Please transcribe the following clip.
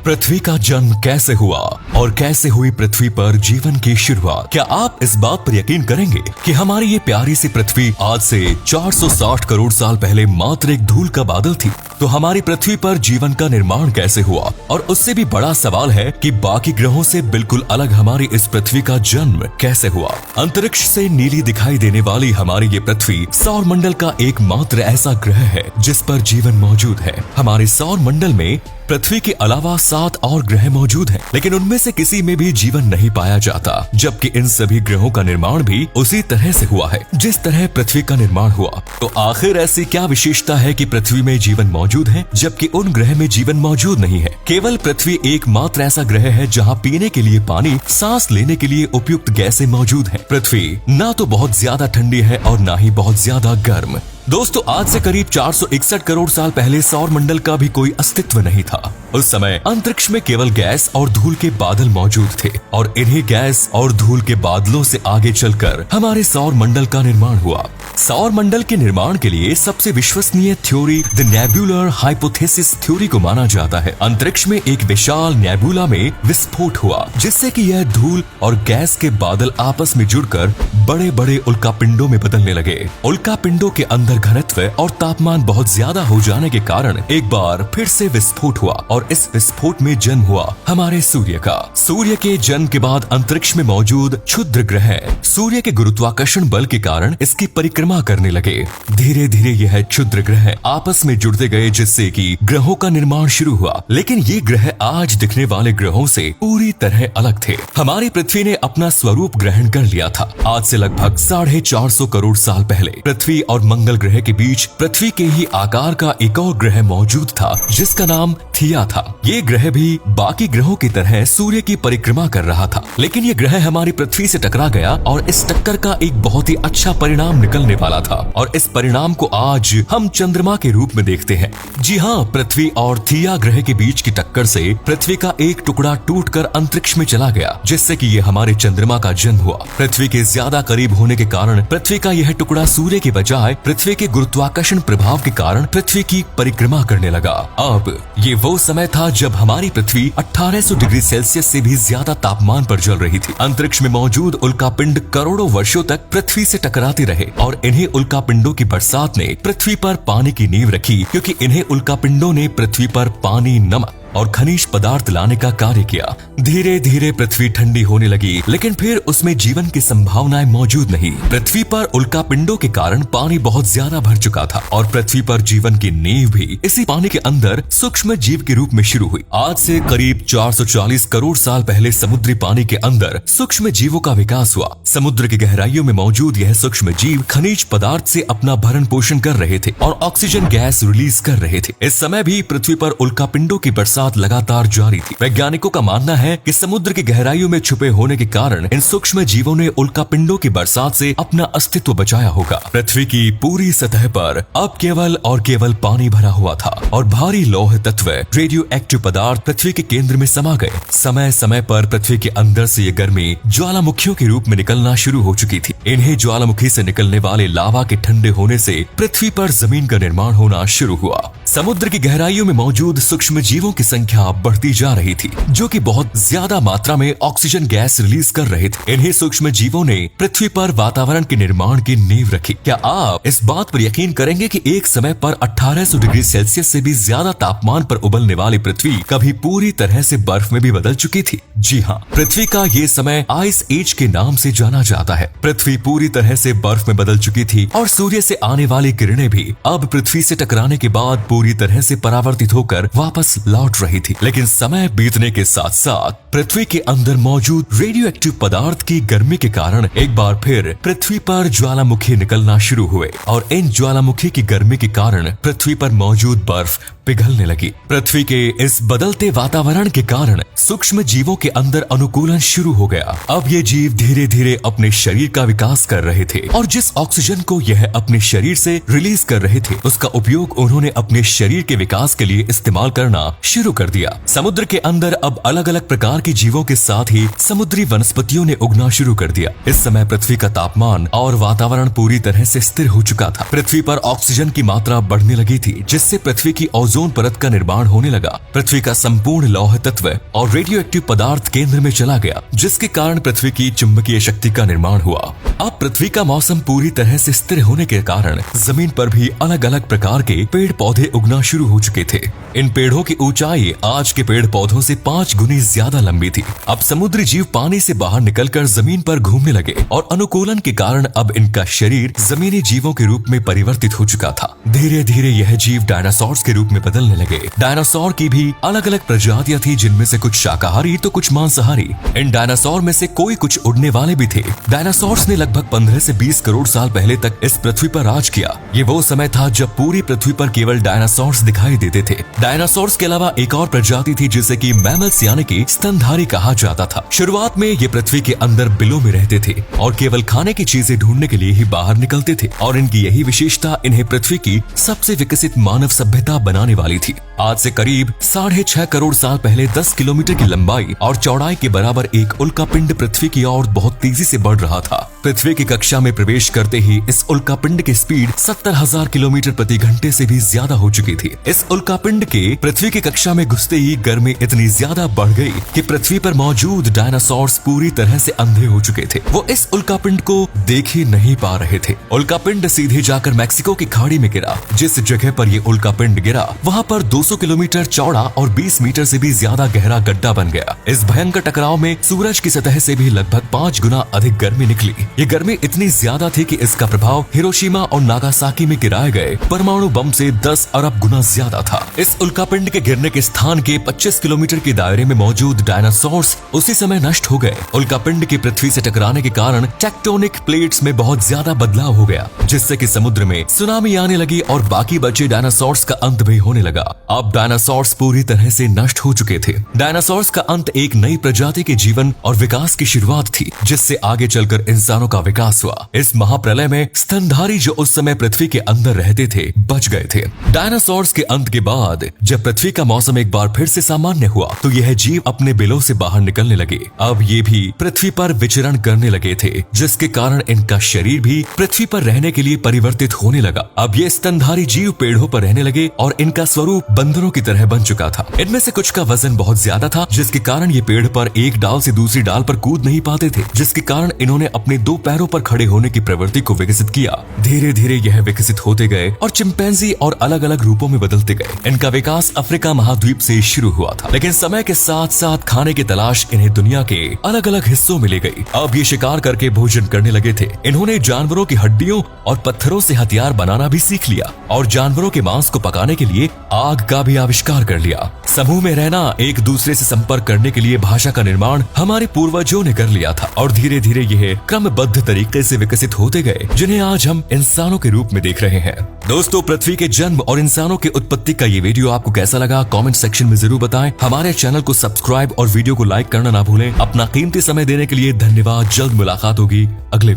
पृथ्वी का जन्म कैसे हुआ और कैसे हुई पृथ्वी पर जीवन की शुरुआत। क्या आप इस बात पर यकीन करेंगे कि हमारी ये प्यारी सी पृथ्वी आज से 460 करोड़ साल पहले मात्र एक धूल का बादल थी? तो हमारी पृथ्वी पर जीवन का निर्माण कैसे हुआ? और उससे भी बड़ा सवाल है कि बाकी ग्रहों से बिल्कुल अलग हमारी इस पृथ्वी का जन्म कैसे हुआ? अंतरिक्ष से नीली दिखाई देने वाली हमारी ये पृथ्वी सौर मंडल का एकमात्र ऐसा ग्रह है जिस पर जीवन मौजूद है। हमारे सौर मंडल में पृथ्वी के अलावा 7 और ग्रह मौजूद हैं, लेकिन उनमें से किसी में भी जीवन नहीं पाया जाता, जबकि इन सभी ग्रहों का निर्माण भी उसी तरह से हुआ है जिस तरह पृथ्वी का निर्माण हुआ। तो आखिर ऐसी क्या विशेषता है कि पृथ्वी में जीवन मौजूद है जबकि उन ग्रह में जीवन मौजूद नहीं है? केवल पृथ्वी एकमात्र ऐसा ग्रह है जहाँ पीने के लिए पानी, सांस लेने के लिए उपयुक्त गैसें मौजूद है। पृथ्वी न तो बहुत ज्यादा ठंडी है और न ही बहुत ज्यादा गर्म। दोस्तों, आज से करीब 461 करोड़ साल पहले सौर मंडल का भी कोई अस्तित्व नहीं था। उस समय अंतरिक्ष में केवल गैस और धूल के बादल मौजूद थे और इन्हीं गैस और धूल के बादलों से आगे चलकर हमारे सौर मंडल का निर्माण हुआ। सौर मंडल के निर्माण के लिए सबसे विश्वसनीय theory the nebular hypothesis theory को माना जाता है। अंतरिक्ष में एक विशाल नेबुला में विस्फोट हुआ जिससे कि यह धूल और गैस के बादल आपस में जुड़कर बड़े बड़े उल्कापिंडों में बदलने लगे। उल्कापिंडों के अंदर घनत्व और तापमान बहुत ज्यादा हो जाने के कारण एक बार फिर से विस्फोट हुआ और इस विस्फोट में जन्म हुआ हमारे सूर्य का। सूर्य के जन्म के बाद अंतरिक्ष में मौजूद क्षुद्र ग्रह सूर्य के गुरुत्वाकर्षण बल के कारण इसकी परिक्रमा करने लगे। धीरे धीरे यह क्षुद्र ग्रह आपस में जुड़ते गए जिससे कि ग्रहों का निर्माण शुरू हुआ। लेकिन ये ग्रह आज दिखने वाले ग्रहों से पूरी तरह अलग थे। हमारी पृथ्वी ने अपना स्वरूप ग्रहण कर लिया था। आज से लगभग 450 करोड़ साल पहले पृथ्वी और मंगल ग्रह के बीच पृथ्वी के ही आकार का एक और ग्रह मौजूद था जिसका नाम थिया था। ये ग्रह भी बाकी ग्रहों की तरह सूर्य की परिक्रमा कर रहा था, लेकिन ये ग्रह हमारी पृथ्वी से टकरा गया और इस टक्कर का एक बहुत ही अच्छा परिणाम निकलने वाला था और इस परिणाम को आज हम चंद्रमा के रूप में देखते हैं। जी हाँ, पृथ्वी और थिया ग्रह के बीच की टक्कर से पृथ्वी का एक टुकड़ा टूटकर अंतरिक्ष में चला गया जिससे कि ये हमारे चंद्रमा का जन्म हुआ। पृथ्वी के ज्यादा करीब होने के कारण पृथ्वी का यह टुकड़ा सूर्य के बजाय पृथ्वी के गुरुत्वाकर्षण प्रभाव के कारण पृथ्वी की परिक्रमा करने लगा। अब ये वो समय था जब हमारी पृथ्वी 1800 डिग्री सेल्सियस से भी ज्यादा तापमान पर जल रही थी। अंतरिक्ष में मौजूद उल्कापिंड करोड़ों वर्षों तक पृथ्वी से टकराते रहे और इन्हीं उल्कापिंडों की बरसात ने पृथ्वी पर पानी की नींव रखी, क्योंकि इन्हीं उल्कापिंडों ने पृथ्वी पर पानी, नमक और खनिज पदार्थ लाने का कार्य किया। धीरे धीरे पृथ्वी ठंडी होने लगी, लेकिन फिर उसमें जीवन की संभावनाएं मौजूद नहीं। पृथ्वी पर उल्कापिंडों के कारण पानी बहुत ज्यादा भर चुका था और पृथ्वी पर जीवन की नींव भी इसी पानी के अंदर सूक्ष्म जीव के रूप में शुरू हुई। आज से करीब 440 करोड़ साल पहले समुद्री पानी के अंदर सूक्ष्म जीवों का विकास हुआ। समुद्र की गहराइयों में मौजूद यह सूक्ष्म जीव खनिज पदार्थ से अपना भरण पोषण कर रहे थे और ऑक्सीजन गैस रिलीज कर रहे थे। इस समय भी पृथ्वी पर उल्कापिंडों की बरसात लगातार जारी थी। वैज्ञानिकों का मानना है कि समुद्र की गहराइयों में छुपे होने के कारण इन सूक्ष्म जीवों ने उल्कापिंडों की बरसात से अपना अस्तित्व बचाया होगा। पृथ्वी की पूरी सतह पर अब केवल और केवल पानी भरा हुआ था और भारी लौह तत्व, रेडियो एक्टिव पदार्थ पृथ्वी के केंद्र में समा गए। समय समय पर पृथ्वी के अंदर से ये गर्मी ज्वालामुखियों के रूप में निकलना शुरू हो चुकी थी। इन्हें ज्वालामुखी से निकलने वाले लावा के ठंडे होने से पृथ्वी पर जमीन का निर्माण होना शुरू हुआ। समुद्र की गहराइयों में मौजूद सूक्ष्म जीवों की संख्या बढ़ती जा रही थी, जो कि बहुत ज्यादा मात्रा में ऑक्सीजन गैस रिलीज कर रहे थे। इन्हीं सूक्ष्म जीवों ने पृथ्वी पर वातावरण के निर्माण की नींव रखी। क्या आप इस बात पर यकीन करेंगे कि एक समय पर 1800 डिग्री सेल्सियस से भी ज्यादा तापमान पर उबलने वाली पृथ्वी कभी पूरी तरह से बर्फ में भी बदल चुकी थी? जी हाँ, पृथ्वी का ये समय आइस एज के नाम से जाना जाता है। पृथ्वी पूरी तरह से बर्फ में बदल चुकी थी और सूर्य से आने वाली किरणें भी अब पृथ्वी से टकराने के बाद पूरी तरह से परावर्तित होकर वापस लौट रही थी। लेकिन समय बीतने के साथ साथ पृथ्वी के अंदर मौजूद रेडियो एक्टिव पदार्थ की गर्मी के कारण एक बार फिर पृथ्वी पर ज्वालामुखी निकलना शुरू हुए और इन ज्वालामुखी की गर्मी के कारण पृथ्वी पर मौजूद बर्फ पिघलने लगी। पृथ्वी के इस बदलते वातावरण के कारण सूक्ष्म जीवों के अंदर अनुकूलन शुरू हो गया। अब ये जीव धीरे धीरे अपने शरीर का विकास कर रहे थे और जिस ऑक्सीजन को यह अपने शरीर से रिलीज कर रहे थे उसका उपयोग उन्होंने अपने शरीर के विकास के लिए इस्तेमाल करना शुरू कर दिया। समुद्र के अंदर अब अलग अलग प्रकार के जीवों के साथ ही समुद्री वनस्पतियों ने उगना शुरू कर दिया। इस समय पृथ्वी का तापमान और वातावरण पूरी तरह से स्थिर हो चुका था। पृथ्वी पर ऑक्सीजन की मात्रा बढ़ने लगी थी जिससे पृथ्वी की ओजोन परत का निर्माण होने लगा। पृथ्वी का संपूर्ण लौह तत्व और रेडियो एक्टिव पदार्थ केंद्र में चला गया, जिसके कारण पृथ्वी की चुंबकीय शक्ति का निर्माण हुआ। अब पृथ्वी का मौसम पूरी तरह से स्थिर होने के कारण जमीन पर भी अलग अलग प्रकार के पेड़ पौधे उगना शुरू हो चुके थे। इन पेड़ों की ऊंचाई आज के पेड़ पौधों से 5 गुनी ज्यादा लंबी थी। अब समुद्री जीव पानी से बाहर निकलकर जमीन पर घूमने लगे और अनुकूलन के कारण अब इनका शरीर जमीनी जीवों के रूप में परिवर्तित हो चुका था। धीरे धीरे यह जीव डायनासोर्स के रूप में बदलने लगे। डायनासोर की भी अलग अलग प्रजातियां थी, जिनमें से कुछ शाकाहारी तो कुछ मांसाहारी। इन डायनासोर में से कोई कुछ उड़ने वाले भी थे। डायनासोर्स ने लगभग 15 से 20 करोड़ साल पहले तक इस पृथ्वी पर राज किया। ये वो समय था जब पूरी पृथ्वी पर केवल डायनासोर्स दिखाई देते थे। डायनासोर्स के अलावा एक और प्रजाति थी जिसे कि मैमल्स यानी कि स्तनधारी कहा जाता था। शुरुआत में ये पृथ्वी के अंदर बिलों में रहते थे और केवल खाने की चीजें ढूंढने के लिए ही बाहर निकलते थे, और इनकी यही विशेषता इन्हें पृथ्वी की सबसे विकसित मानव सभ्यता बनाने वाली थी। आज से करीब 6.5 करोड़ साल पहले 10 किलोमीटर की लंबाई और चौड़ाई के बराबर एक उल्कापिंड पृथ्वी की ओर बहुत तेजी से बढ़ रहा था। पृथ्वी की कक्षा में प्रवेश करते ही इस उल्कापिंड की स्पीड 70,000 किलोमीटर प्रति घंटे से भी ज्यादा हो चुकी थी। इस उल्कापिंड के पृथ्वी की कक्षा में घुसते ही गर्मी इतनी ज्यादा बढ़ गई कि पृथ्वी पर मौजूद डायनासोर्स पूरी तरह से अंधे हो चुके थे। वो इस उल्कापिंड को देख ही नहीं पा रहे थे। उल्कापिंड सीधे जाकर मैक्सिको की खाड़ी में गिरा। जिस जगह पर ये उल्कापिंड गिरा वहाँ पर 200 किलोमीटर चौड़ा और 20 मीटर से भी ज्यादा गहरा गड्ढा बन गया। इस भयंकर टकराव में सूरज की सतह से भी लगभग 5 गुना अधिक गर्मी निकली। ये गर्मी इतनी ज्यादा थी कि इसका प्रभाव हिरोशिमा और नागासाकी में गिराए गए परमाणु बम से 10 अरब गुना ज्यादा था। इस उल्कापिंड के गिरने के स्थान के 25 किलोमीटर के दायरे में मौजूद डायनासोर्स उसी समय नष्ट हो गए। उल्कापिंड की पृथ्वी से टकराने के कारण टेक्टोनिक प्लेट्स में बहुत ज्यादा बदलाव हो गया, जिससे कि समुद्र में सुनामी आने लगी और बाकी बचे डायनासोर्स का अंत भी होने लगा। अब डायनासोर्स पूरी तरह से नष्ट हो चुके थे। डायनासोर्स का अंत एक नई प्रजाति के जीवन और विकास की शुरुआत थी, जिससे आगे चलकर इंसानों का विकास हुआ। इस महाप्रलय में स्तनधारी जो उस समय पृथ्वी के अंदर रहते थे बच गए थे। डायनासोर्स के अंत के बाद जब पृथ्वी का मौसम एक बार फिर से सामान्य हुआ तो यह जीव अपने बिलों से बाहर निकलने लगे। अब ये भी पृथ्वी पर विचरण करने लगे थे, जिसके कारण इनका शरीर भी पृथ्वी पर रहने के लिए परिवर्तित होने लगा। अब ये स्तनधारी जीव पेड़ों पर रहने लगे और इनका स्वरूप बंदरों की तरह बन चुका था। इनमें से कुछ का वजन बहुत ज्यादा था, जिसके कारण ये पेड़ पर एक डाल से दूसरी डाल पर कूद नहीं पाते थे, जिसके कारण इन्होंने अपने 2 पैरों पर खड़े होने की प्रवृत्ति को विकसित किया। धीरे धीरे यह विकसित होते गए और चिंपैंजी और अलग अलग रूपों में बदलते गए। इनका विकास अफ्रीका महाद्वीप से शुरू हुआ था, लेकिन समय के साथ साथ खाने की तलाश इन्हें दुनिया के अलग अलग हिस्सों में ले गई। अब ये शिकार करके भोजन करने लगे थे। इन्होंने जानवरों की हड्डियों और पत्थरों से हथियार बनाना भी सीख लिया और जानवरों के मांस को पकाने के लिए आग का भी आविष्कार कर लिया। समूह में रहना, एक दूसरे से संपर्क करने के लिए भाषा का निर्माण हमारे पूर्वजों ने कर लिया था और धीरे धीरे यह क्रमबद्ध तरीके से विकसित होते गए, जिन्हें आज हम इंसानों के रूप में देख रहे हैं। दोस्तों, पृथ्वी के जन्म और इंसानों के उत्पत्ति का ये वीडियो आपको कैसा लगा कमेंट सेक्शन में जरूर बताएं। हमारे चैनल को सब्सक्राइब और वीडियो को लाइक करना ना भूलें। अपना कीमती समय देने के लिए धन्यवाद। जल्द मुलाकात होगी अगले